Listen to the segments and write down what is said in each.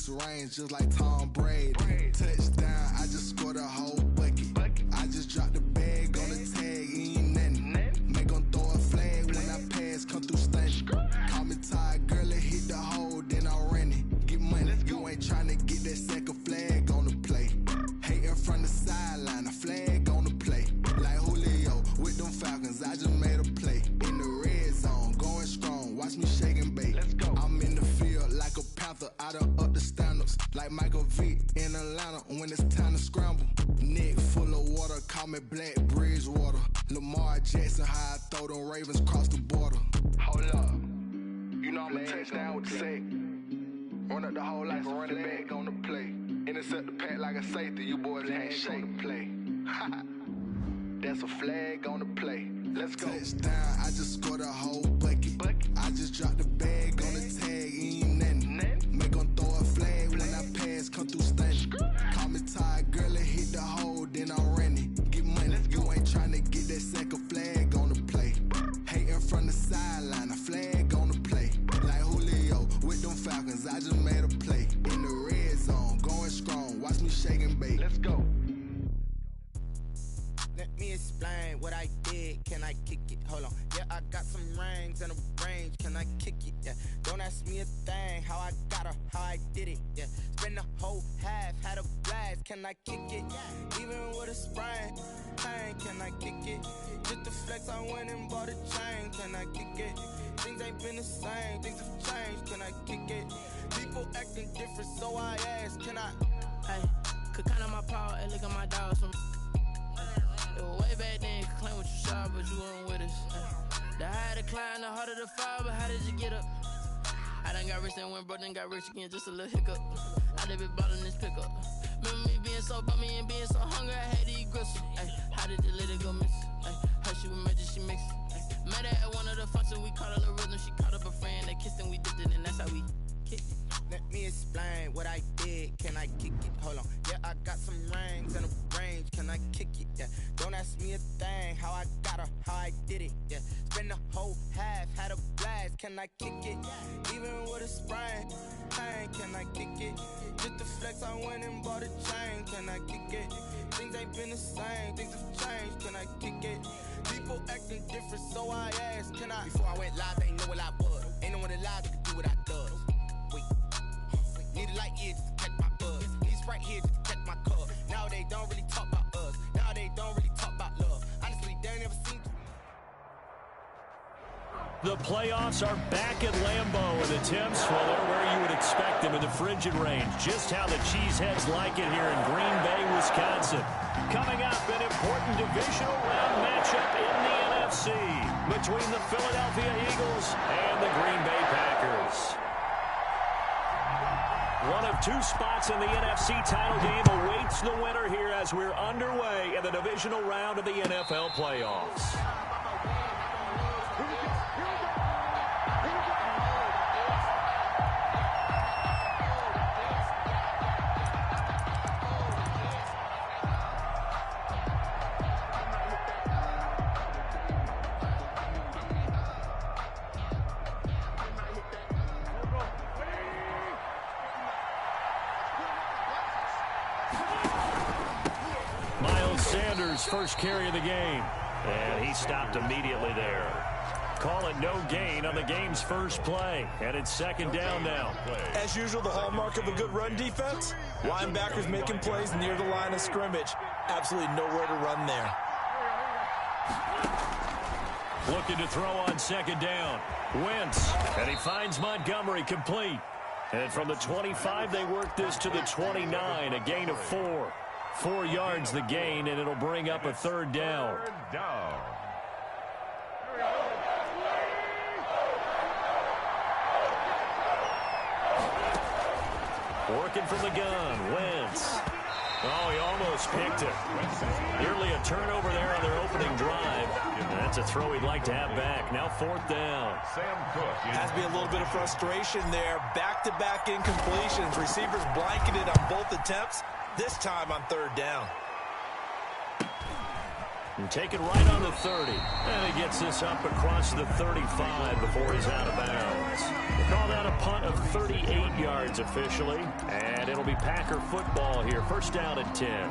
6 rings just like Tom Brady. Touchdown, I just scored a whole bucket. I just dropped the bag on the tag, ain't nothing. Make 'em throw a flag when I pass, come through stunning. Call me tired, girl, it hit the hole, then I ran it. Get money, you ain't tryna get that second flag on the play. Hating from the sideline, a flag on the play. Like Julio with them Falcons, I just made a play. In the red zone, going strong, watch me shake and bake. I'm in the field like a panther, I done up the standards. Like Michael Vick in Atlanta when it's time to scramble. Neck full of water, call me Black Bridgewater. Lamar Jackson, how I throw them Ravens cross the border. Hold up, you know I'm a touchdown with the sack. Run up the whole like a running back on the play. Intercept the pack like a safety, you boys ain't shake the play. That's a flag on the play. Let's go. Touchdown, I just scored a whole bucket. I just dropped the bag on the tag, ain't nothing. Make 'em throw a flag when I pass, come through stunning. Call me tired, girl, it hit the hole, then I ran it. Get money, you ain't tryna get that second flag on the play. Hating from the sideline, a flag on the play. Like Julio with them Falcons, I just made a play. In the red zone, going strong, watch me shake and bake. Let's go. Let me explain what I did. Can I kick it? Hold on. Yeah, I got some rings and a range. Can I kick it? Yeah. Don't ask me a thing. How I got her, how I did it. Yeah. Spend the whole half, had a blast. Can I kick it? Even with a sprain. Pain, can I kick it? Just the flex, I went and bought a chain. Can I kick it? Things ain't been the same. Things have changed. Can I kick it? People acting different, so I ask. Can I? Hey, could count on my power and look at my dogs from. It was way back then, could claim what you saw, but you weren't with us. The higher the climb, the harder the fall, but how did you get up? I done got rich and went broke, then got rich again, just a little hiccup. I done been bought in this pickup. Remember me being so bummy and being so hungry, I had to eat gristle. Ay, how did the lady go miss? Ay, her she was magic, she mixed. Met her at one of the functions, we caught a little rhythm, she caught up a friend, they kissed and we dipped it, and that's how we kicked it. Let me explain what I did. Can I kick it? Hold on. Yeah, I got some rings and a range. Can I kick it? Yeah. Don't ask me a thing. How I got her, how I did it. Yeah. Spend the whole half, had a blast. Can I kick it? Even with a sprain. Pain, can I kick it? Just the flex, I went and bought a chain. Can I kick it? Things ain't been the same. Things have changed. Can I kick it? People acting different, so I asked. Can I? Before I went live, they ain't know what I was. Ain't no one alive that could do what I does. Wait. Need a light here just to catch my buzz. Need Sprite here just to catch my cup. Now they don't really talk about us. Now they don't really talk about love. Honestly, they ain't never seen. The playoffs are back at Lambeau, and the temps, well, they're where you would expect them in the frigid range. Just how the Cheeseheads like it here in Green Bay, Wisconsin. Coming up, an important divisional round matchup in the NFC between the Philadelphia Eagles and the Green Bay Packers. One of two spots in the NFC title game awaits the winner here as we're underway in the divisional round of the NFL playoffs. First carry of the game, and he stopped immediately there. Call it no gain on the game's first play, and it's second down now. As usual, the hallmark of a good run defense, linebackers making plays near the line of scrimmage. Absolutely nowhere to run there. Looking to throw on second down. Wentz, and he finds Montgomery complete. And from the 25, they work this to the 29, a gain of 4. 4 yards the gain, and it'll bring up a third down. Working from the gun, Wentz. Oh, he almost picked it. Nearly a turnover there on their opening drive. That's a throw he'd like to have back. Now 4th down. Has to be a little bit of frustration there. Back-to-back incompletions. Receivers blanketed on both attempts. This time on 3rd down. And take it right on the 30. And he gets this up across the 35 before he's out of bounds. They call that a punt of 38 yards officially. And it'll be Packer football here. First down at 10.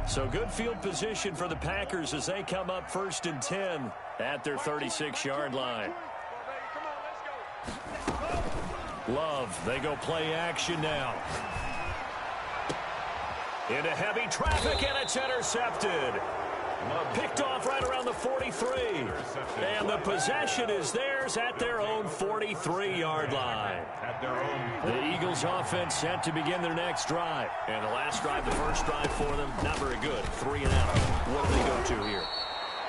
So good field position for the Packers as they come up 1st and 10 at their 36-yard line. Love, they go play action now. Into heavy traffic, and it's intercepted. Picked off right around the 43. And the possession is theirs at their own 43-yard line. The Eagles offense set to begin their next drive. And the last drive, the first drive for them, not very good. 3 and out. What do they go to here?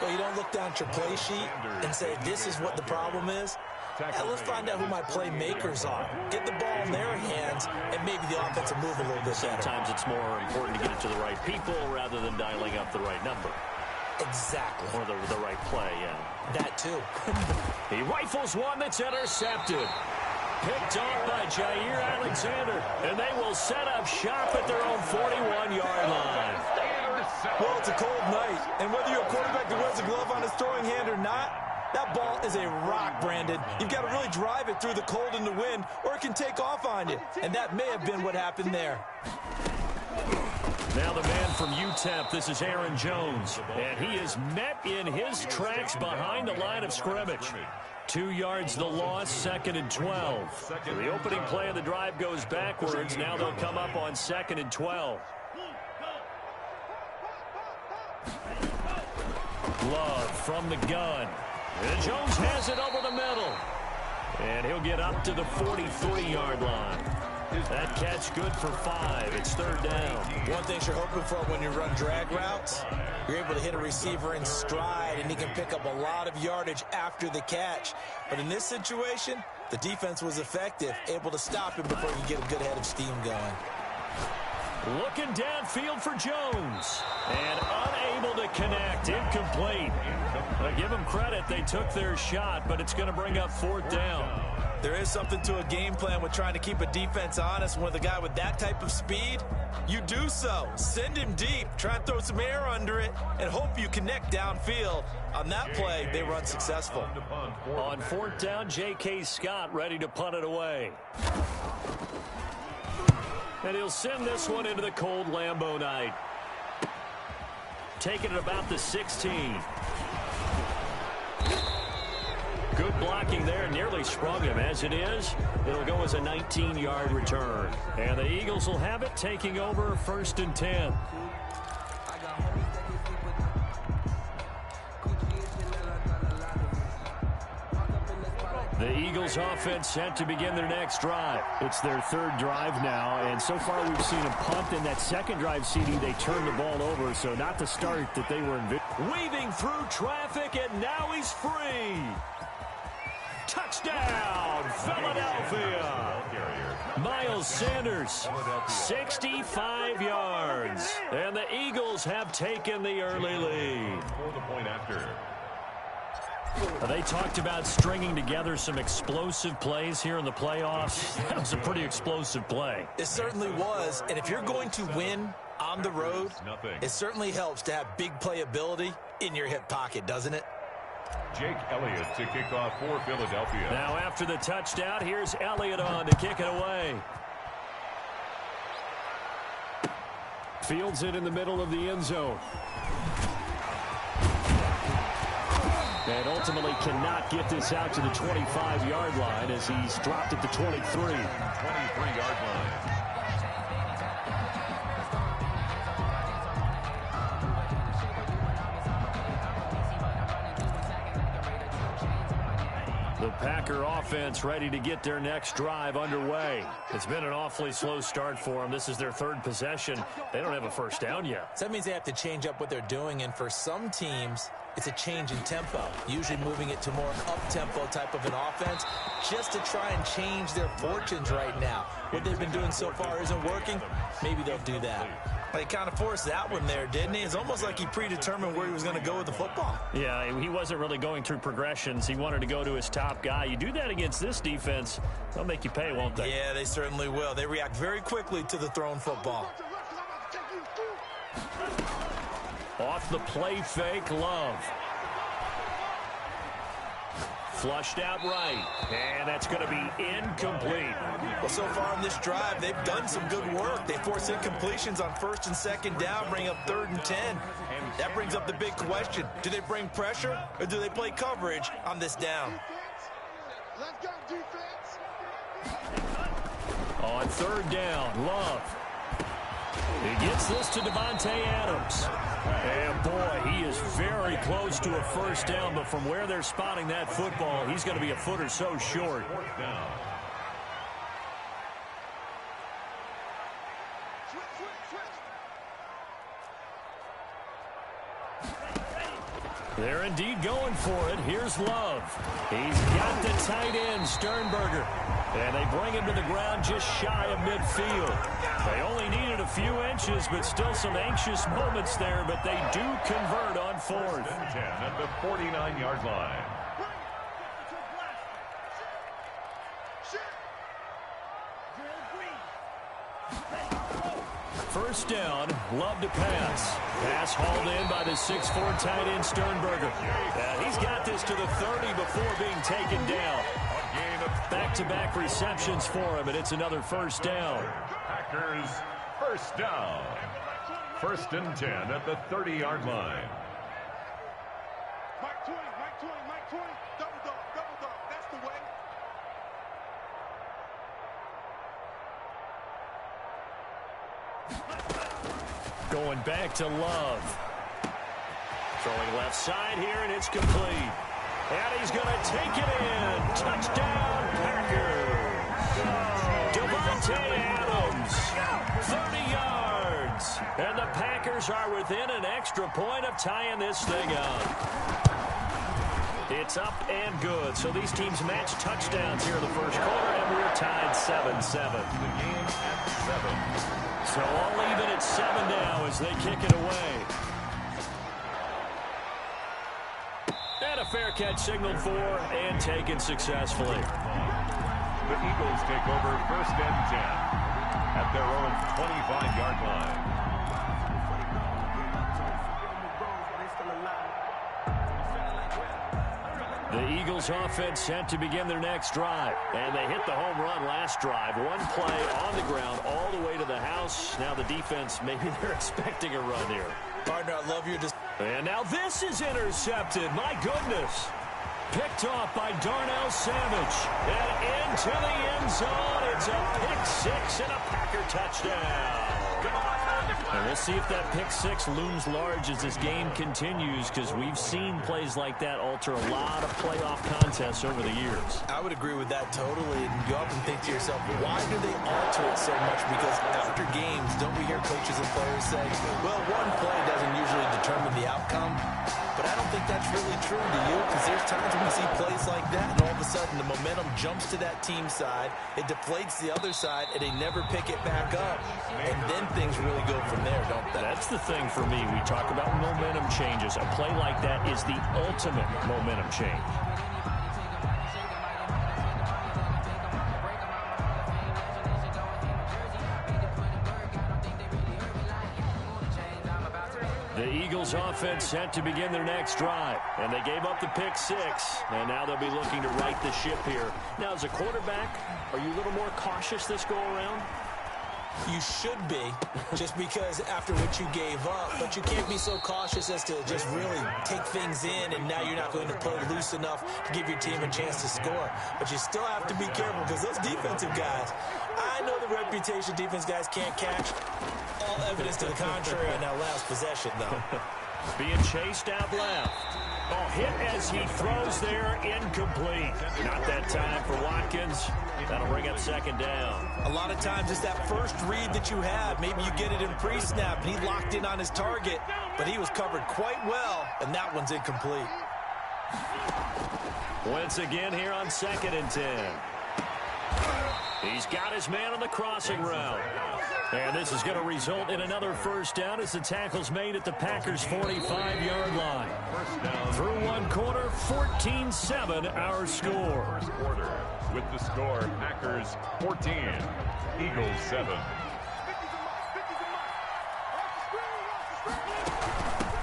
Well, you don't look down at your play sheet and say, this is what the problem is. Let's find out who my playmakers are. Get the ball in their hands, and maybe the offense will move a little bit better. Sometimes it's more important to get it to the right people rather than dialing up the right number. Exactly. Or the right play, yeah. That too. He rifles one that's intercepted. Picked off by Jair Alexander. And they will set up shop at their own 41-yard line. Well, it's a cold night. And whether you're a quarterback that wears a glove on his throwing hand or not, that ball is a rock, Brandon. You've got to really drive it through the cold and the wind, or it can take off on you. And that may have been what happened there. Now the man from UTEP, this is Aaron Jones. And he is met in his tracks behind the line of scrimmage. 2 yards the loss, 2nd and 12. So the opening play of the drive goes backwards. Now they'll come up on 2nd and 12. Love from the gun. And Jones has it over the middle. And he'll get up to the 43-yard line. That catch good for 5. It's 3rd down. One thing you're hoping for when you run drag routes, you're able to hit a receiver in stride, and he can pick up a lot of yardage after the catch. But in this situation, the defense was effective, able to stop him before he could get a good head of steam going. Looking downfield for Jones. And unable to connect. Incomplete. I give them credit. They took their shot, but it's going to bring up 4th down. There is something to a game plan with trying to keep a defense honest. With a guy with that type of speed, you do so. Send him deep. Try and throw some air under it and hope you connect downfield. On that play, they were unsuccessful. On 4th down, J.K. Scott ready to punt it away. And he'll send this one into the cold Lambeau night. Taking it about the 16. Good blocking there, nearly sprung him. As it is, it'll go as a 19-yard return. And the Eagles will have it, taking over 1st and 10. The Eagles offense set to begin their next drive. It's their 3rd drive now, and so far we've seen a punt. In that 2nd drive, CD, they turned the ball over, so not the start that they were envisioning. Weaving through traffic, and now he's free. Touchdown, Philadelphia. Miles Sanders, 65 yards. And the Eagles have taken the early lead. For the point after. They talked about stringing together some explosive plays here in the playoffs. That was a pretty explosive play. It certainly was. And if you're going to win on the road, it certainly helps to have big playability in your hip pocket, doesn't it? Jake Elliott to kick off for Philadelphia. Now after the touchdown, here's Elliott on to kick it away. Fields it in the middle of the end zone. And ultimately cannot get this out to the 25-yard line as he's dropped at the 23. 23-yard line. The Packer offense ready to get their next drive underway. It's been an awfully slow start for them. This is their third possession. They don't have a first down yet. So that means they have to change up what they're doing, and for some teams, it's a change in tempo, usually moving it to more up-tempo type of an offense just to try and change their fortunes right now. What they've been doing so far isn't working. Maybe they'll do that. He kind of forced that one there, didn't he? It's almost like he predetermined where he was going to go with the football. Yeah, he wasn't really going through progressions. He wanted to go to his top guy. You do that against this defense, they'll make you pay, won't they? Yeah, they certainly will. They react very quickly to the thrown football. Off the play fake, Love. Flushed out right, and that's going to be incomplete. Well, so far in this drive, they've done some good work. They force incompletions on 1st and 2nd down, bring up 3rd and 10. That brings up the big question. Do they bring pressure, or do they play coverage on this down? Let's go, defense. On 3rd down, Love. He gets this to Devontae Adams. And, boy, he is very close to a first down, but from where they're spotting that football, he's going to be a foot or so short. They're indeed going for it. Here's Love. He's got the tight end, Sternberger. And they bring him to the ground just shy of midfield. They only needed a few inches, but still some anxious moments there, but they do convert on 4th. 10 at the 49-yard line. First down, Love to pass. Pass hauled in by the 6'4" tight end Sternberger. He's got this to the 30 before being taken down. Back-to-back receptions for him, and it's another first down. Packers first down. 1st and 10 at the 30-yard line. Mike 20, Mike 20, Mike 20. Double dog, that's the way. Going back to Love. Throwing left side here, and it's complete. And he's going to take it in. Touchdown, Packers. Devontae Adams, 30 yards. And the Packers are within an extra point of tying this thing up. It's up and good. So these teams match touchdowns here in the first quarter, and we're tied 7-7. The game at 7. So all even at 7 now as they kick it away. And a fair catch signaled for and taken successfully. The Eagles take over 1st and 10 at their own 25-yard line. The Eagles offense set to begin their next drive. And they hit the home run last drive. One play on the ground all the way to the house. Now the defense, maybe they're expecting a run here. Partner, I love your... And now this is intercepted. My goodness. Picked off by Darnell Savage. And into the end zone. It's a pick six and a Packer touchdown. And we'll see if that pick six looms large as this game continues, because we've seen plays like that alter a lot of playoff contests over the years. I would agree with that totally. And you often think to yourself, why do they alter it so much? Because after games, don't we hear coaches and players say, well, one play doesn't usually determine the outcome? But I don't think that's really true, do you? Because there's times when we see plays like that, and all of a sudden the momentum jumps to that team side, it deflates the other side, and they never pick it back up. And then things really go from there, don't they? That's the thing for me. We talk about momentum changes. A play like that is the ultimate momentum change. The Eagles offense set to begin their next drive, and they gave up the pick six, and now they'll be looking to right the ship here. Now, as a quarterback, are you a little more cautious this go around? You should be, just because after what you gave up, but you can't be so cautious as to just really take things in, and now you're not going to play loose enough to give your team a chance to score. But you still have to be careful, because those defensive guys, I know the reputation defense guys can't catch. All evidence to the contrary on that last possession, though. Being chased out left. Oh, hit as he throws there, incomplete. Not that time for Watkins. That'll bring up second down. A lot of times it's that first read that you have. Maybe you get it in pre-snap, and he locked in on his target, but he was covered quite well, and that one's incomplete. Once again here on 2nd and 10. He's got his man on the crossing route. And this is going to result in another first down as the tackle's made at the Packers' 45-yard line. Through one quarter, 14-7 our score. First quarter with the score, Packers 14, Eagles 7.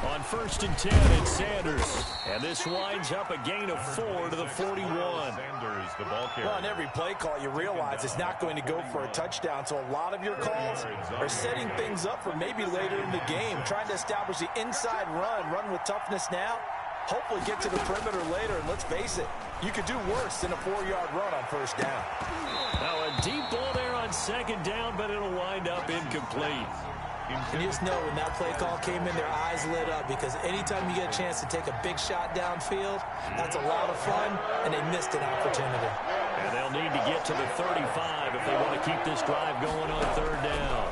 On 1st and 10, it's Sanders. And this winds up a gain of 4 to the 41. Sanders, the ball carrier. Well, on every play call, you realize it's not going to go for a touchdown, so a lot of your calls are setting things up for maybe later in the game, trying to establish the inside run with toughness now, hopefully get to the perimeter later, and let's face it, you could do worse than a 4-yard run on first down. Now a deep ball there on second down, but it'll wind up incomplete. And you just know when that play call came in, their eyes lit up, because anytime you get a chance to take a big shot downfield, that's a lot of fun, and they missed an opportunity. And they'll need to get to the 35 if they want to keep this drive going on third down.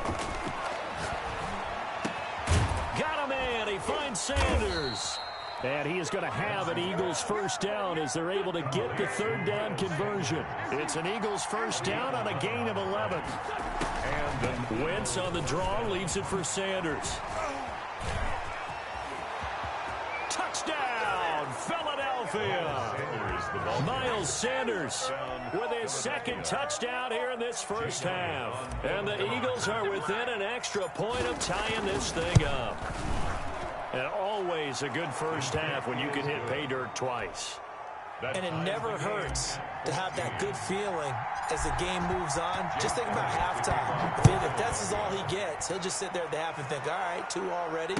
Got a man. He finds Sanders. And he is going to have an Eagles first down as they're able to get the third down conversion. It's an Eagles first down on a gain of 11. And Wentz on the draw leaves it for Sanders. Touchdown, Philadelphia. Miles Sanders with his second touchdown here in this first half. And the Eagles are within an extra point of tying this thing up. And always a good first half when you can hit pay dirt twice. And it never hurts to have that good feeling as the game moves on. Just think about halftime. If that's all he gets, he'll just sit there at the half and think, all right, 2 already.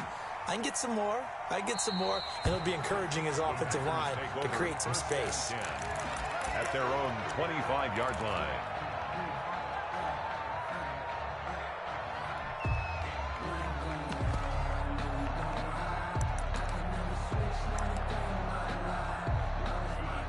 I can get some more. I can get some more. And he'll be encouraging his offensive line to create some space. At their own 25-yard line.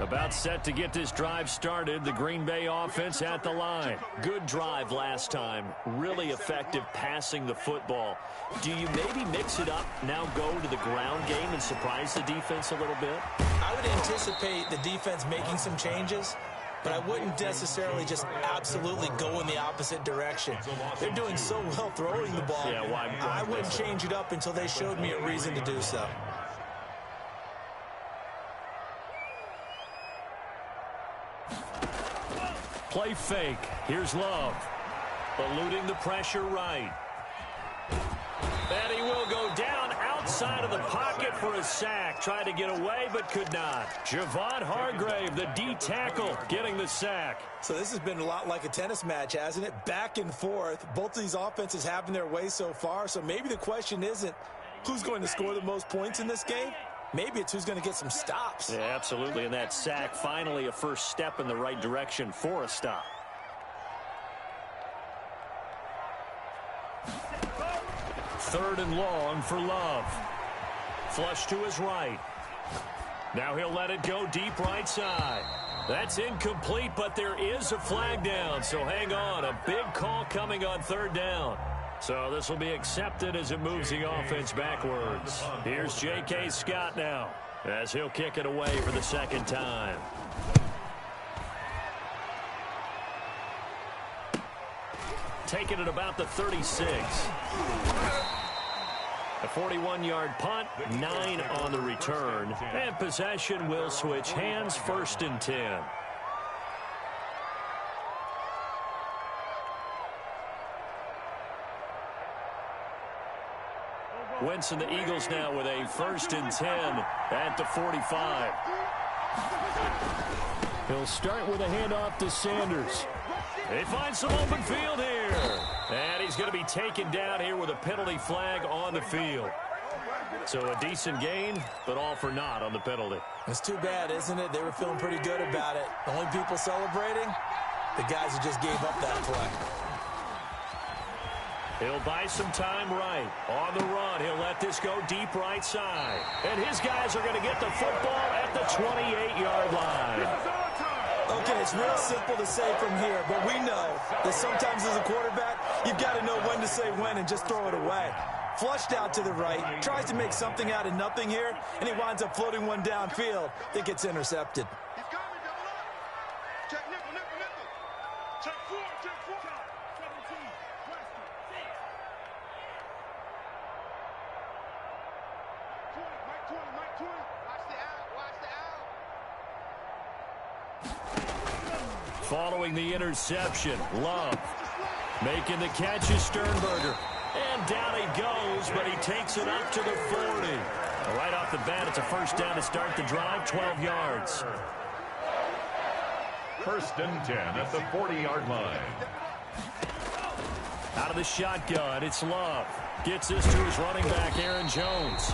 About set to get this drive started. The Green Bay offense at the line. Good drive last time. Really effective passing the football. Do you maybe mix it up, now go to the ground game and surprise the defense a little bit? I would anticipate the defense making some changes, but I wouldn't necessarily just absolutely go in the opposite direction. They're doing so well throwing the ball. Yeah, why I wouldn't change it up until they showed me a reason to do so. Play fake. Here's Love. Eluding the pressure right. And he will go down outside of the pocket for a sack. Tried to get away, but could not. Javon Hargrave, the D tackle, getting the sack. So this has been a lot like a tennis match, hasn't it? Back and forth. Both of these offenses having their way so far. So maybe the question isn't who's going to score the most points in this game. Maybe it's who's going to get some stops. Yeah, absolutely. And that sack, finally a first step in the right direction for a stop. Third and long for Love. Flush to his right. Now he'll let it go deep right side. That's incomplete, but there is a flag down. So hang on. A big call coming on third down. So this will be accepted as it moves the offense backwards. Here's J.K. Scott now as he'll kick it away for the second time. Taking it about the 36. A 41-yard punt, 9 on the return. And possession will switch hands, 1st and 10. Wentz and the Eagles now with a 1st and 10 at the 45. He'll start with a handoff to Sanders. They find some open field here. And he's going to be taken down here with a penalty flag on the field. So a decent gain, but all for naught on the penalty. It's too bad, isn't it? They were feeling pretty good about it. The only people celebrating, the guys who just gave up that play. He'll buy some time right. On the run, he'll let this go deep right side. And his guys are going to get the football at the 28-yard line. Okay, it's real simple to say from here, but we know that sometimes as a quarterback, you've got to know when to say when and just throw it away. Flushed out to the right, tries to make something out of nothing here, and he winds up floating one downfield that gets intercepted. He's coming, double up. Check nickel, nickel, nickel. Check four, check four. 17, Preston, 6. 20, Mike 20. Watch the out, watch the out. Following the interception, Love making the catch is Sternberger. And down he goes, but he takes it up to the 40. Right off the bat, it's a first down to start the drive, 12 yards. First and 10 at the 40-yard line. Out of the shotgun, it's Love. Gets this to his running back, Aaron Jones.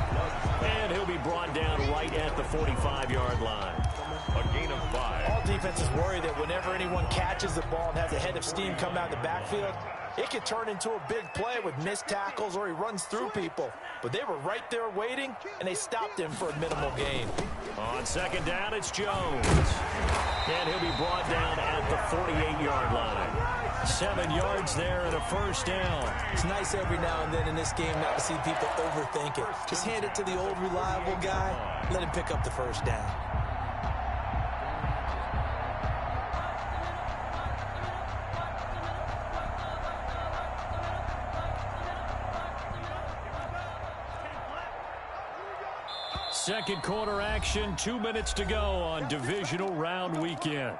And he'll be brought down right at the 45-yard line. A gain of 5. All defenses worry that whenever anyone catches the ball and has a head of steam come out of the backfield, it could turn into a big play with missed tackles or he runs through people. But they were right there waiting, and they stopped him for a minimal gain. On second down, it's Jones. And he'll be brought down at the 48-yard line. 7 yards there and a first down. It's nice every now and then in this game not to see people overthink it. Just hand it to the old reliable guy, let him pick up the first down. Second quarter action, 2 minutes to go on divisional round weekend.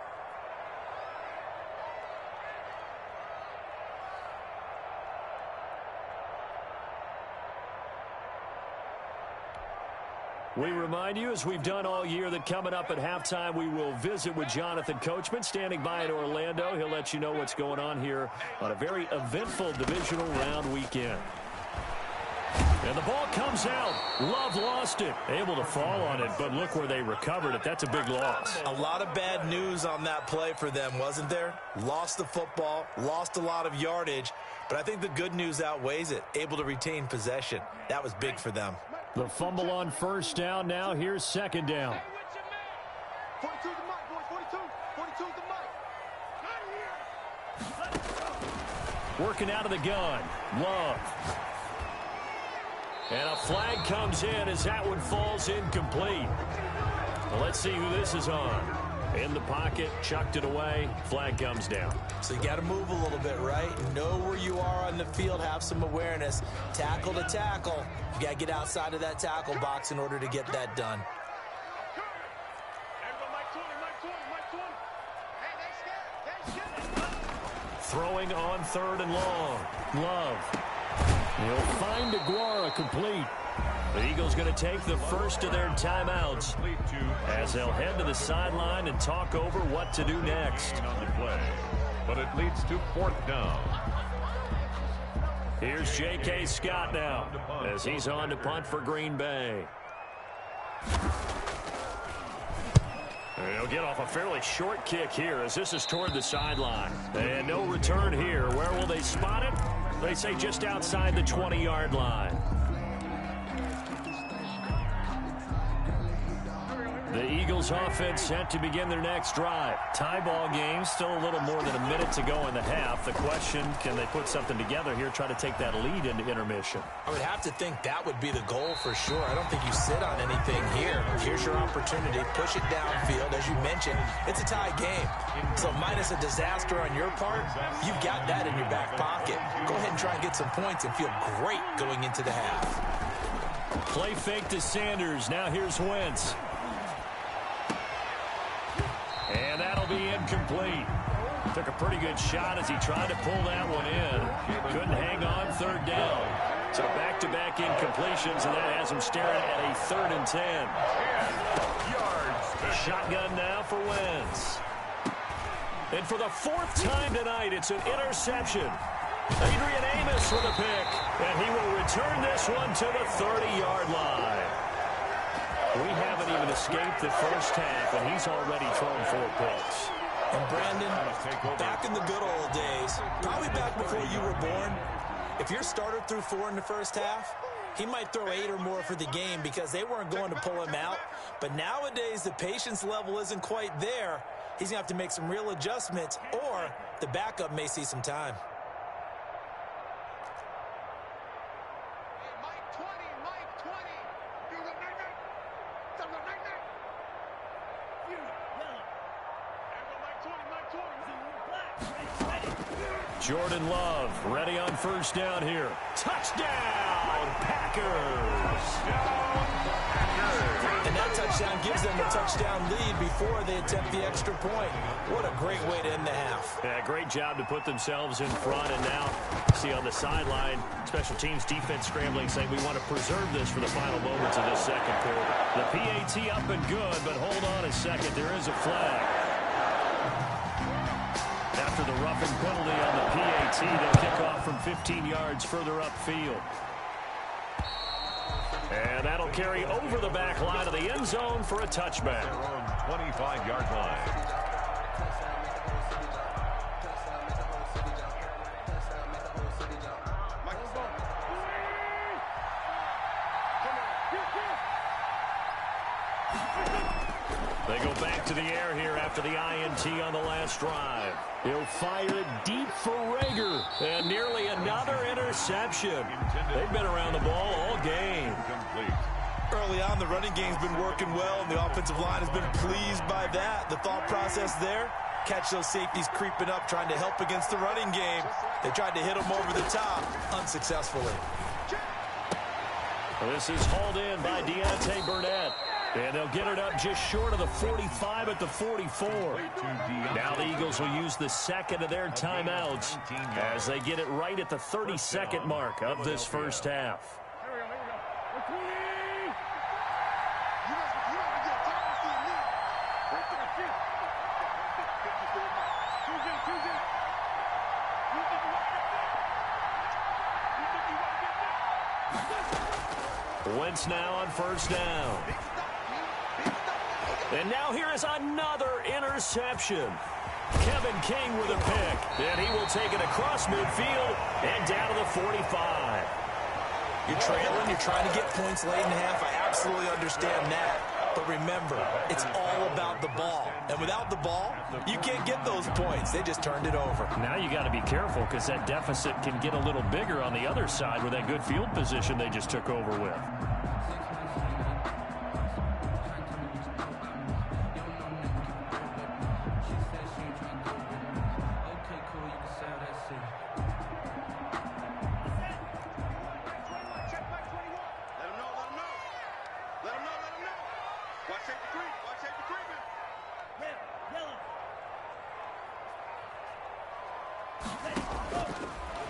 We remind you, as we've done all year, that coming up at halftime, we will visit with Jonathan Coachman, standing by in Orlando. He'll let you know what's going on here on a very eventful divisional round weekend. And the ball comes out. Love lost it. Able to fall on it, but look where they recovered it. That's a big loss. A lot of bad news on that play for them, wasn't there? Lost the football, lost a lot of yardage, but I think the good news outweighs it. Able to retain possession. That was big for them. The fumble on first down. Now here's second down. 42's the mic, boys. 42's the mic. Working out of the gun. Love. And a flag comes in as that one falls incomplete. Well, let's see who this is on. In the pocket, chucked it away, flag comes down. So you got to move a little bit, right? Know where you are on the field, have some awareness. Tackle to tackle. You got to get outside of that tackle box in order to get that done. Throwing on third and long. Love. He'll find Aguara complete. The Eagles going to take the first of their timeouts as they'll head to the sideline and talk over what to do next. On the play, but it leads to fourth down. Here's J.K. Scott now as he's on to punt for Green Bay. He'll get off a fairly short kick here as this is toward the sideline. And no return here. Where will they spot it? They say just outside the 20-yard line. The Eagles offense set to begin their next drive. Tie ball game, still a little more than a minute to go in the half. The question, can they put something together here, try to take that lead into intermission? I would have to think that would be the goal for sure. I don't think you sit on anything here. Here's your opportunity. Push it downfield. As you mentioned, it's a tie game. So minus a disaster on your part, you've got that in your back pocket. Go ahead and try and get some points and feel great going into the half. Play fake to Sanders. Now here's Wentz. And that'll be incomplete. Took a pretty good shot as he tried to pull that one in. Couldn't hang on third down. So back-to-back incompletions, and that has him staring at a 3rd and 10. 10 yards. Shotgun now for Wentz. And for the 4th time tonight, it's an interception. Adrian Amos with a pick, and he will return this one to the 30-yard line. We haven't even escaped the first half, and he's already thrown 4 picks. And Brandon, back in the good old days, probably back before you were born, If your starter threw 4 in the first half, he might throw 8 or more for the game because they weren't going to pull him out. But nowadays, the patience level isn't quite there. He's going to have to make some real adjustments, or the backup may see some time. Jordan Love ready on first down here. Touchdown, Packers! And that touchdown gives them a touchdown lead before they attempt the extra point. What a great way to end the half. Yeah, great job to put themselves in front. And now, see on the sideline, special teams defense scrambling, saying we want to preserve this for the final moments of this second quarter. The PAT up and good, but hold on a second. There is a flag. After the roughing penalty on the PAT, they'll kick off from 15 yards further upfield. And that'll carry over the back line of the end zone for a touchback. Their own 25-yard line. They go back to the air here after the INT on the last drive. He'll fire it deep for Rager. And nearly another interception. They've been around the ball all game. Early on, the running game's been working well, and the offensive line has been pleased by that. The thought process there, catch those safeties creeping up, trying to help against the running game. They tried to hit them over the top, unsuccessfully. This is hauled in by Deontay Burnett. And they'll get it up just short of the 45 at the 44. Now the Eagles will use the second of their timeouts as they get it right at the 32nd mark of this first half. Wentz now on first down. And now here is another interception. Kevin King with a pick. And he will take it across midfield and down to the 45. You're trailing, you're trying to get points late in the half. I absolutely understand that. But remember, it's all about the ball. And without the ball, you can't get those points. They just turned it over. Now you got to be careful because that deficit can get a little bigger on the other side with that good field position they just took over with.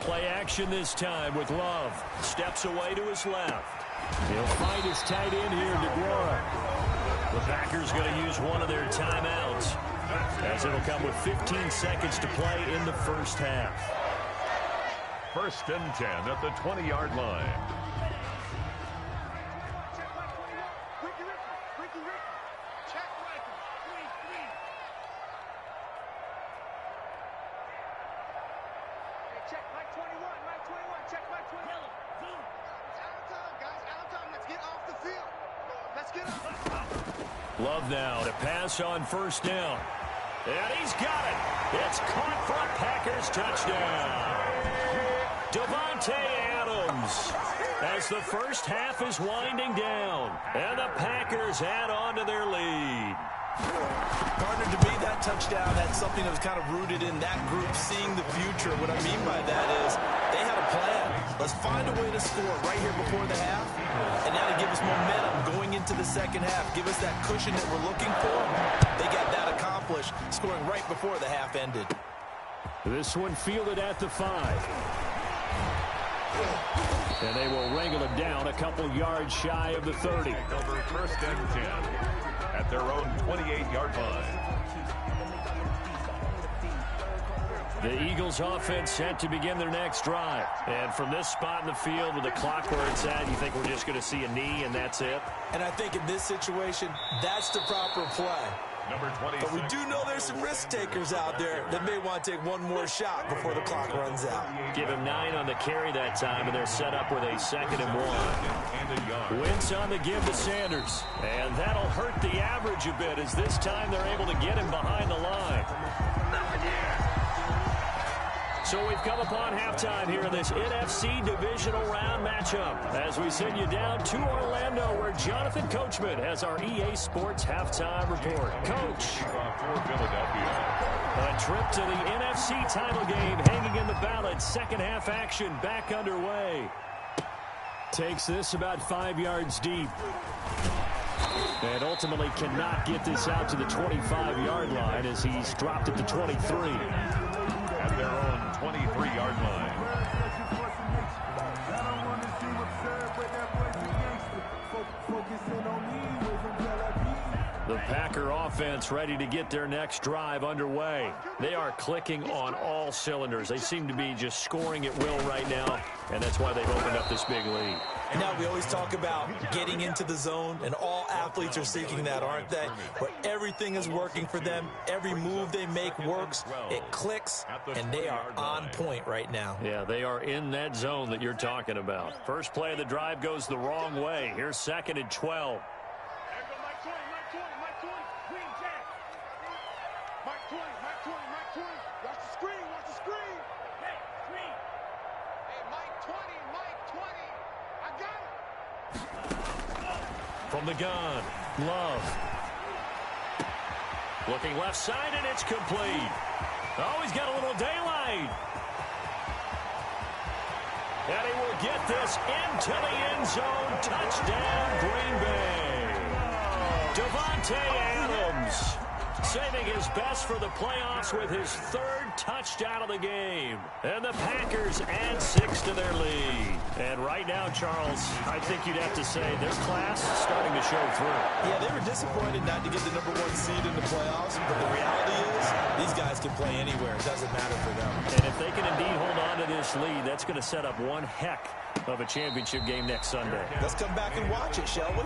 Play action this time with Love. Steps away to his left. He'll find his tight end here, DeGuara. The Packers going to use one of their timeouts as it'll come with 15 seconds to play in the first half. 1st and 10 at the 20-yard line. Love now to pass on first down. And he's got it. It's caught for a Packers touchdown. Devontae Adams as the first half is winding down. And the Packers add on to their lead. Partner, to me, that touchdown had something that was kind of rooted in that group seeing the future. What I mean by that is they had a plan. Let's find a way to score right here before the half. And now to give us momentum going into the second half. Give us that cushion that we're looking for. They got that accomplished, scoring right before the half ended. This one fielded at the 5. And they will wrangle it down a couple yards shy of the 30. Over 1st and 10 at their own 28-yard line. The Eagles offense set to begin their next drive. And from this spot in the field with the clock where it's at, you think we're just going to see a knee and that's it? And I think in this situation, that's the proper play. Number 26. But we do know there's some risk takers out there that may want to take one more shot before the clock runs out. Give him 9 on the carry that time, and they're set up with a 2nd and 1. Wentz on the give to Sanders. And that'll hurt the average a bit as this time they're able to get him behind the line. So we've come upon halftime here in this NFC divisional round matchup as we send you down to Orlando where Jonathan Coachman has our EA Sports halftime report. Coach. A trip to the NFC title game hanging in the balance. Second half action back underway. Takes this about 5 yards deep. And ultimately cannot get this out to the 25-yard line as he's dropped at the 23. At their own 23-yard line. The Packer offense ready to get their next drive underway. They are clicking on all cylinders. They seem to be just scoring at will right now, and that's why they've opened up this big lead. And now we always talk about getting into the zone, and all athletes are seeking that, aren't they? Where everything is working for them. Every move they make works. It clicks, and they are on point right now. Yeah, they are in that zone that you're talking about. First play of the drive goes the wrong way. Here's 2nd and 12. From the gun, Love. Looking left side, and it's complete. Oh, he's got a little daylight. And he will get this into the end zone. Touchdown, Green Bay. Davante Adams saving his best for the playoffs with his 3rd touchdown of the game. And the Packers add 6 to their lead. And right now, Charles, I think you'd have to say their class is starting to show through. Yeah, they were disappointed not to get the #1 seed in the playoffs, but the reality is these guys can play anywhere. It doesn't matter for them. And if they can indeed hold on to this lead, that's going to set up one heck of a championship game next Sunday. Let's come back and watch it, shall we?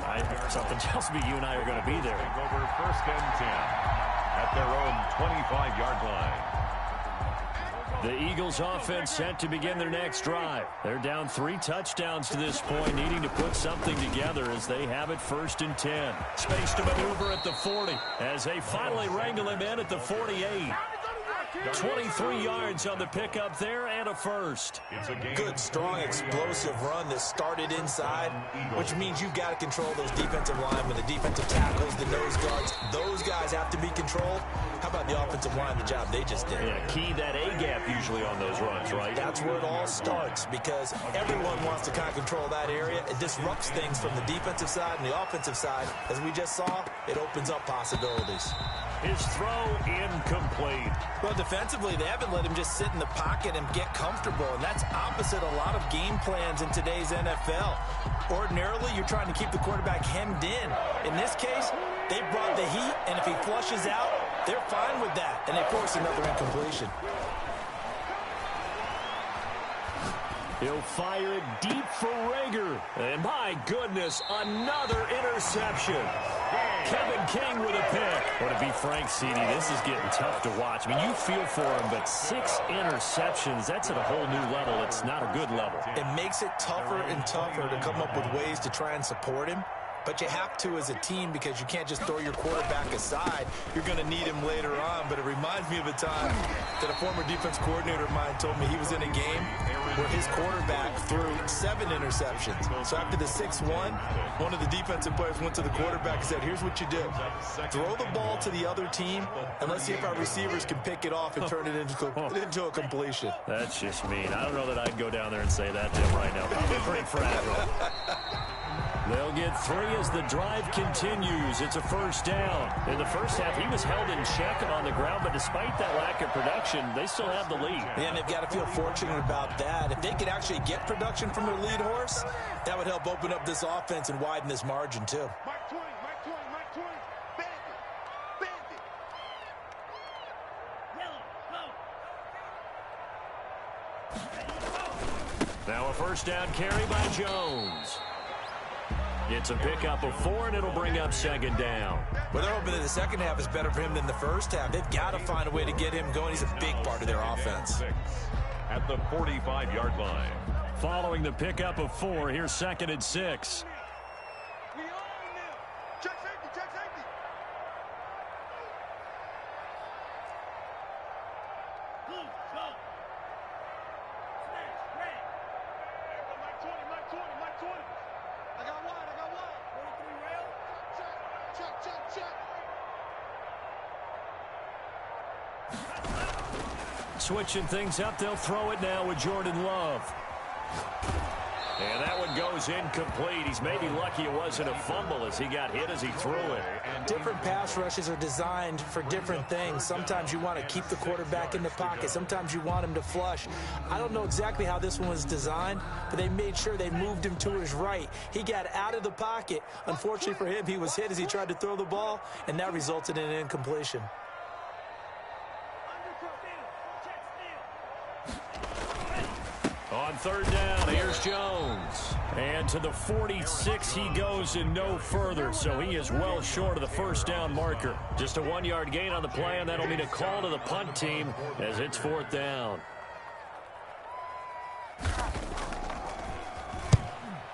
Something tells me you and I are going to be there. Over 1st and 10 at their own 25-yard line. The Eagles offense set to begin their next drive. They're down 3 touchdowns to this point, needing to put something together as they have it 1st and 10. Space to maneuver at the 40 as they finally wrangle him in at the 48. 23 yards on the pickup there and a first. Good, strong, explosive run that started inside, which means you've got to control those defensive linemen, the defensive tackles, the nose guards. Those guys have to be controlled. How about the offensive line, the job they just did? Yeah, key that A-gap usually on those runs, right? That's where it all starts because everyone wants to kind of control that area. It disrupts things from the defensive side and the offensive side. As we just saw, it opens up possibilities. His throw incomplete. Well, defensively, they haven't let him just sit in the pocket and get comfortable, and that's opposite a lot of game plans in today's NFL. Ordinarily, you're trying to keep the quarterback hemmed in. In this case, they brought the heat, and if he flushes out, they're fine with that, and they force another incompletion. He'll fire it deep for Rager. And my goodness, another interception. Kevin King with a pick. Well, to be frank, CD, this is getting tough to watch. I mean, you feel for him, but 6 interceptions, that's at a whole new level. It's not a good level. It makes it tougher and tougher to come up with ways to try and support him. But you have to as a team because you can't just throw your quarterback aside. You're going to need him later on. But it reminds me of a time that a former defense coordinator of mine told me he was in a game where his quarterback threw 7 interceptions. So after the 6-1, one of the defensive players went to the quarterback and said, here's what you do. Throw the ball to the other team, and let's see if our receivers can pick it off and turn it into a completion. That's just mean. I don't know that I'd go down there and say that to him right now. Probably pretty fragile. They'll get 3 as the drive continues. It's a first down. In the first half, he was held in check on the ground, but despite that lack of production, they still have the lead. And they've got to feel fortunate about that. If they could actually get production from their lead horse, that would help open up this offense and widen this margin, too. Mike 20, Mike 20, Mike 20. Bandit. Now a first down carry by Jones. It's a pickup of 4, and it'll bring up second down. Well, they're hoping that the second half is better for him than the first half. They've got to find a way to get him going. He's a big part of their offense. At the 45-yard line. Following the pickup of 4, here's 2nd and 6. We own them. Check safety, check safety. Move, go. Smash, red. Mike 20, Mike 20, Mike 20. I got wide, I got wide. 43 rail. Check, check, check, check. Switching things up, they'll throw it now with Jordan Love. And that one goes incomplete. He's maybe lucky it wasn't a fumble as he got hit as he threw it. Different pass rushes are designed for different things. Sometimes you want to keep the quarterback in the pocket. Sometimes you want him to flush. I don't know exactly how this one was designed, but they made sure they moved him to his right. He got out of the pocket. Unfortunately for him, he was hit as he tried to throw the ball, and that resulted in an incompletion. On 3rd down, here's Jones. And to the 46 he goes and no further, so he is well short of the 1st down marker. Just a 1-yard gain on the play, and that'll mean a call to the punt team as it's 4th down.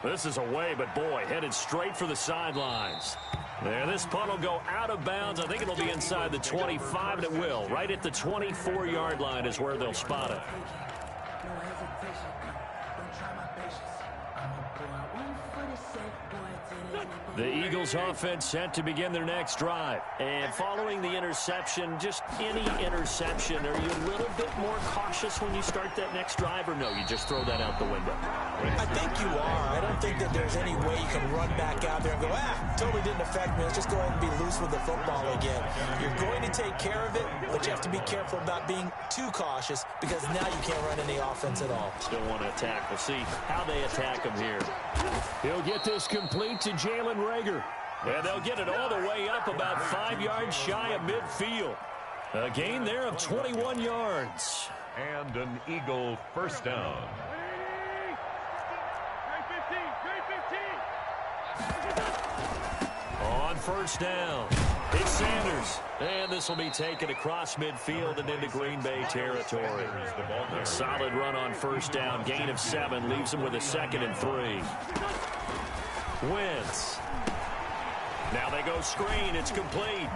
This is away, but boy, headed straight for the sidelines. There, this punt will go out of bounds. I think it'll be inside the 25, and it will. Right at the 24-yard line is where they'll spot it. The Eagles offense set to begin their next drive. And following the interception, just any interception, are you a little bit more cautious when you start that next drive, or no, you just throw that out the window? I think you are. I don't think that there's any way you can run back out there and go, totally didn't affect me. Let's just go ahead and be loose with the football again. You're going to take care of it, but you have to be careful about being too cautious because now you can't run any offense at all. Still want to attack. We'll see how they attack him here. He'll get this complete to Jalen Reagor. And they'll get it all the way up about 5 yards shy of midfield. A gain there of 21 yards. And an Eagle 1st down. On 1st down, it's Sanders. And this will be taken across midfield and into Green Bay territory. A solid run on 1st down. Gain of 7 leaves him with a 2nd and 3. Wentz. Now they go screen. It's complete.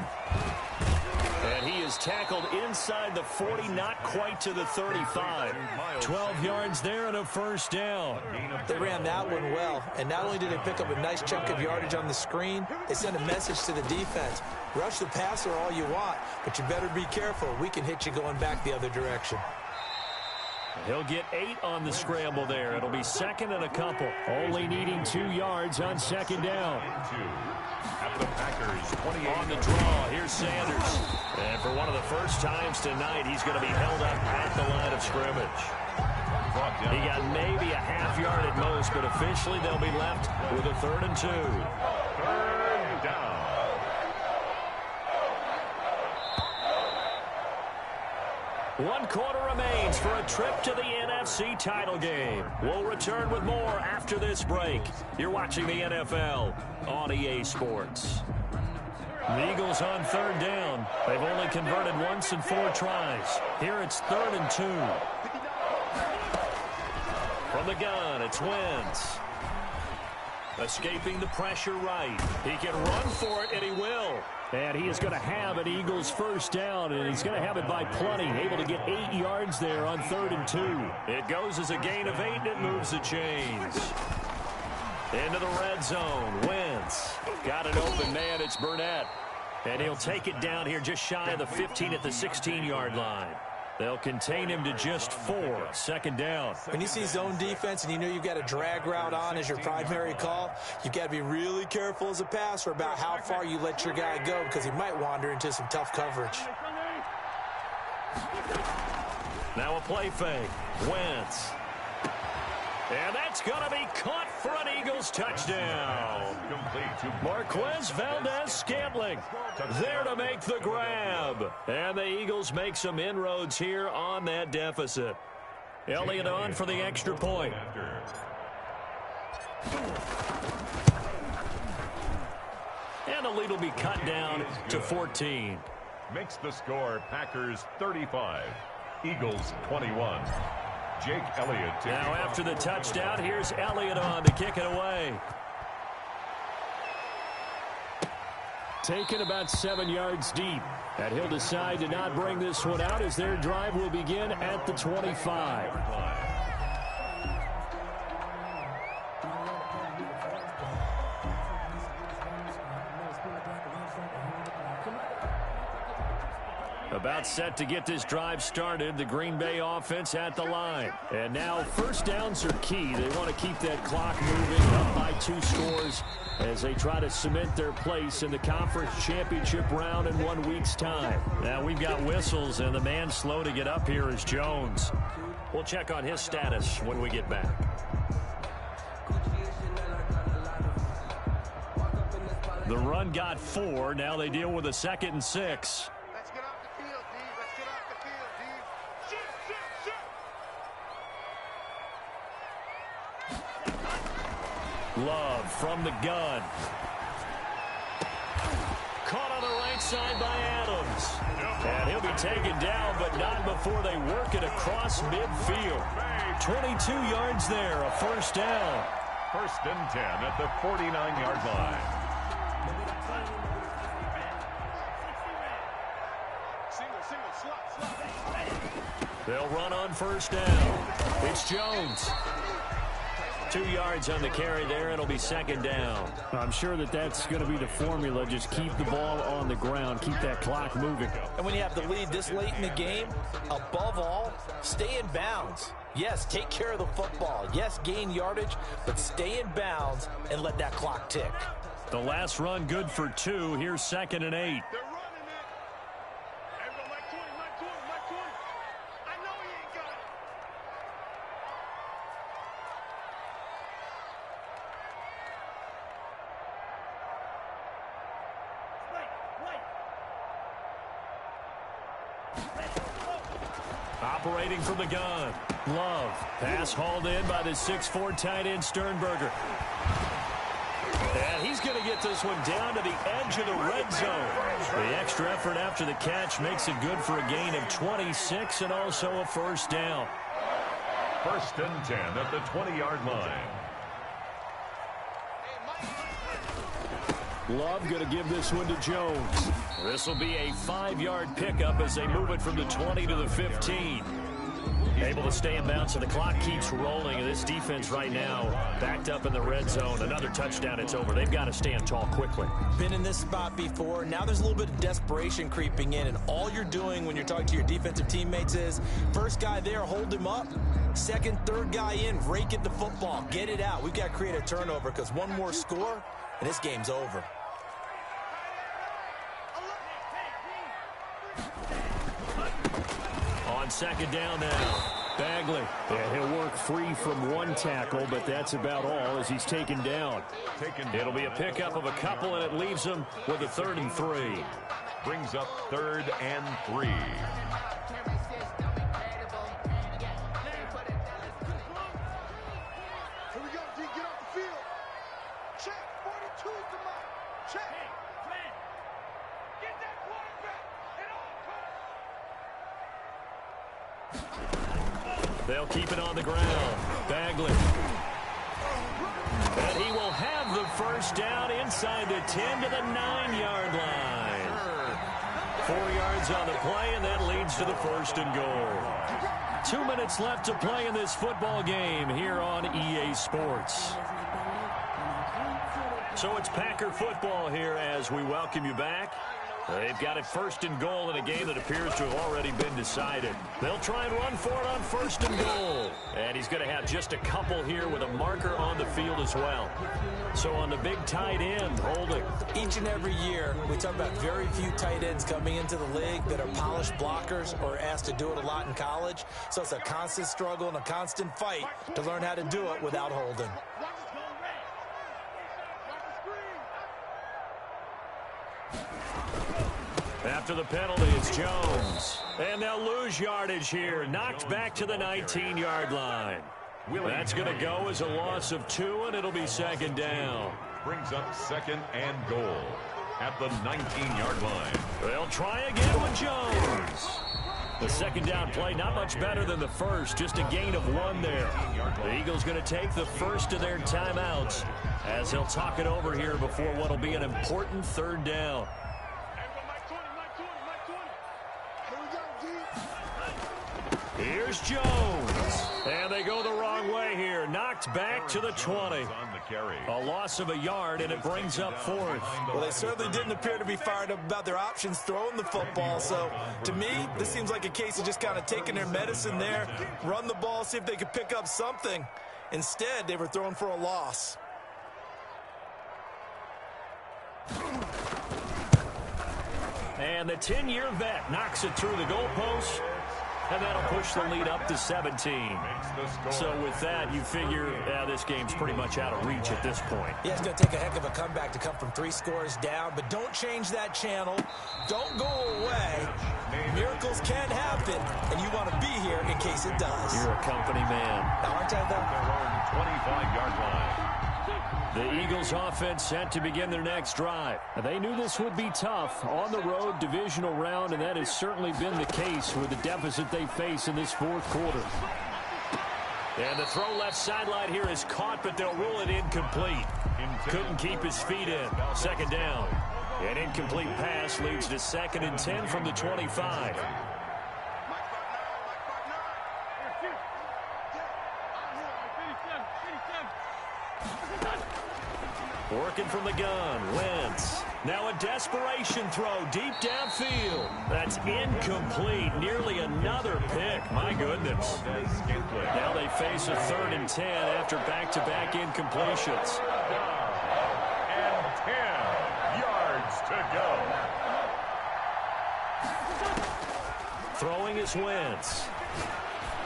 And he is tackled inside the 40, not quite to the 35. 12 yards there and a 1st down. They ran that one well, and not only did they pick up a nice chunk of yardage on the screen, they sent a message to the defense. Rush the passer all you want, but you better be careful. We can hit you going back the other direction. He'll get 8 on the scramble there. It'll be 2nd and a couple. Only needing 2 yards on 2nd down. At the Packers 28. On the draw, here's Sanders. And for one of the first times tonight, he's going to be held up at the line of scrimmage. He got maybe a half yard at most, but officially they'll be left with a 3rd and 2. 3rd down. One quarter remains for a trip to the NFC title game. We'll return with more after this break. You're watching the NFL on EA Sports. The Eagles on 3rd down. They've only converted once in 4 tries. Here it's 3rd and 2. From the gun, it's Wentz. Escaping the pressure right. He can run for it, and he will. And he is going to have an Eagles 1st down, and he's going to have it by plenty. Able to get 8 yards there on 3rd and 2. It goes as a gain of 8, and it moves the chains. Into the red zone. Wentz. Got an open man. It's Burnett. And he'll take it down here just shy of the 15 at the 16-yard line. They'll contain him to just 4. 2nd down. When you see zone defense and you know you've got a drag route on as your primary call, you've got to be really careful as a passer about how far you let your guy go because he might wander into some tough coverage. Now a play fake. Wentz. And that's going to be caught for an Eagles touchdown. Marquez Valdez-Scantling there to make the grab. And the Eagles make some inroads here on that deficit. Elliott on for the extra point. And the lead will be cut down to 14. Makes the score Packers 35, Eagles 21. Jake Elliott. Now after the touchdown, here's Elliott on to kick it away. Taken about 7 yards deep. And he'll decide to not bring this one out as their drive will begin at the 25. About set to get this drive started. The Green Bay offense at the line. And now first downs are key. They want to keep that clock moving up by 2 scores as they try to cement their place in the conference championship round in 1 week's time. Now we've got whistles, and the man slow to get up here is Jones. We'll check on his status when we get back. The run got 4. Now they deal with a 2nd and 6. Let's get off the field, D. Let's get off the field, D. Shoot. Love from the gun. Caught on the right side by Adams. And he'll be taken down, but not before they work it across midfield. 22 yards there, a first down. 1st and 10 at the 49-yard line. They'll run on first down. It's Jones. 2 yards on the carry there. It'll be 2nd down. I'm sure that's going to be the formula. Just keep the ball on the ground. Keep that clock moving. And when you have the lead this late in the game, above all, stay in bounds. Yes, take care of the football. Yes, gain yardage, but stay in bounds and let that clock tick. The last run good for 2. Here's 2nd and 8. They're running it. Everybody, Mike 20, Mike 20, Mike 20. I know he ain't got it. Operating from the gun. Love. Pass hauled in by the 6'4" tight end Sternberger. And he's going to get this one down to the edge of the red zone. The extra effort after the catch makes it good for a gain of 26 and also a first down. 1st and 10 at the 20-yard line. Love going to give this one to Jones. This will be a 5-yard pickup as they move it from the 20 to the 15. Able to stay in bounds, so the clock keeps rolling. This defense right now backed up in the red zone. Another touchdown, it's over. They've got to stand tall quickly. Been in this spot before. Now there's a little bit of desperation creeping in, and all you're doing when you're talking to your defensive teammates is first guy there, hold him up. Second, third guy in, rake at the football. Get it out. We've got to create a turnover because one more score, and this game's over. On 2nd down now, Bagley. Yeah, he'll work free from 1 tackle, but that's about all as he's taken down. It'll be a pickup of a couple, and it leaves him with a 3rd and 3. Brings up 3rd and 3. Here we go, D. Get off the field. Check. 42 come out. Check. Get that quarterback. They'll keep it on the ground. Bagley. And he will have the first down inside the 10 to the 9-yard line. 4 yards on the play, and that leads to the 1st and goal. 2 minutes left to play in this football game here on EA Sports. So it's Packer football here as we welcome you back. They've got it 1st and goal in a game that appears to have already been decided. They'll try and run for it on 1st and goal. And he's going to have just a couple here with a marker on the field as well. So on the big tight end, holding. Each and every year, we talk about very few tight ends coming into the league that are polished blockers or asked to do it a lot in college. So it's a constant struggle and a constant fight to learn how to do it without holding. After the penalty, it's Jones. And they'll lose yardage here. Knocked back to the 19-yard line. That's going to go as a loss of 2, and it'll be 2nd down. Brings up 2nd and goal. at the 19-yard line. They'll try again with Jones. The second down play, not much better than the first, just a gain of 1 there. The Eagles going to take the first of their timeouts as they'll talk it over here before what will be an important third down. Here's Jones. And they go the wrong way here. Knocked back to the 20. A loss of a yard, and it brings up 4th. Well, they certainly didn't appear to be fired up about their options throwing the football. So, to me, this seems like a case of just kind of taking their medicine there, run the ball, see if they could pick up something. Instead, they were throwing for a loss. And the 10-year vet knocks it through the goalpost. And that'll push the lead up to 17. So with that, you figure this game's pretty much out of reach at this point. Yeah, it's going to take a heck of a comeback to come from 3 scores down, but don't change that channel. Don't go away. Miracles can happen, and you want to be here in case it does. You're a company man. Now, aren't I, though? Their own 25-yard line. The Eagles offense set to begin their next drive. They knew this would be tough on the road, divisional round, and that has certainly been the case with the deficit they face in this 4th quarter. And the throw left sideline here is caught, but they'll rule it incomplete. Couldn't keep his feet in. Second down. An incomplete pass leads to 2nd and 10 from the 25. Working from the gun, Wentz. Now a desperation throw deep downfield. That's incomplete. Nearly another pick. My goodness. Now they face a 3rd and 10 after back-to-back incompletions. And 10 yards to go. Throwing is Wentz.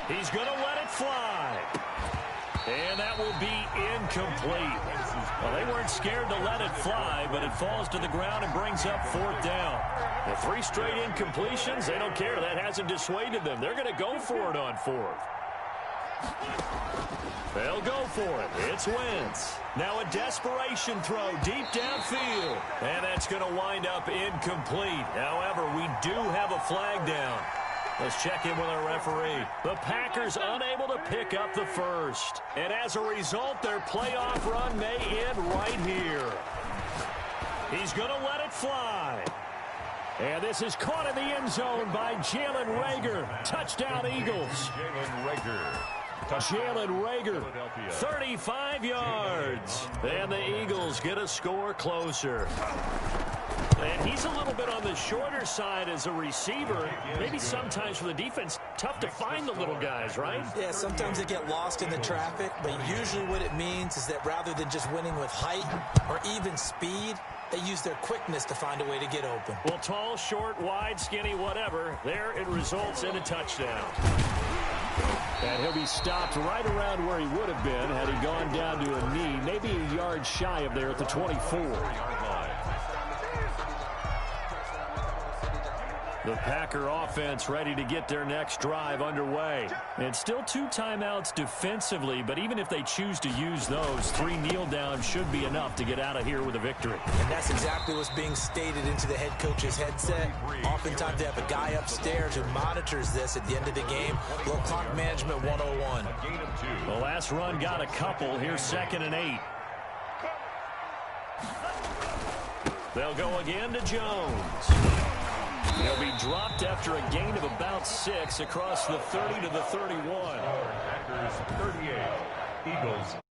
He's going to let it fly. And that will be incomplete. Well, they weren't scared to let it fly, but it falls to the ground and brings up 4th down. The 3 straight incompletions, they don't care. That hasn't dissuaded them. They're going to go for it on 4th. They'll go for it. It's Wentz. Now a desperation throw deep downfield. And that's going to wind up incomplete. However, we do have a flag down. Let's check in with our referee. The Packers unable to pick up the first. And as a result, their playoff run may end right here. He's going to let it fly. And this is caught in the end zone by Jalen Reagor. Touchdown, Eagles. Jalen Reagor, 35 yards. And the Eagles get a score closer. And he's a little bit on the shorter side as a receiver. Maybe sometimes for the defense, tough to find the little guys, right? Yeah, sometimes they get lost in the traffic, but usually what it means is that rather than just winning with height or even speed, they use their quickness to find a way to get open. Well, tall, short, wide, skinny, whatever, there it results in a touchdown. And he'll be stopped right around where he would have been had he gone down to a knee, maybe a yard shy of there at the 24. The Packer offense ready to get their next drive underway. And still 2 timeouts defensively, but even if they choose to use those, 3 kneel downs should be enough to get out of here with a victory. And that's exactly what's being stated into the head coach's headset. Oftentimes they have a guy upstairs who monitors this at the end of the game. Little clock management 101. The last run got a couple. Here's 2nd and 8. They'll go again to Jones. He'll be dropped after a gain of about 6 across the 30 to the 31. Packers 38, Eagles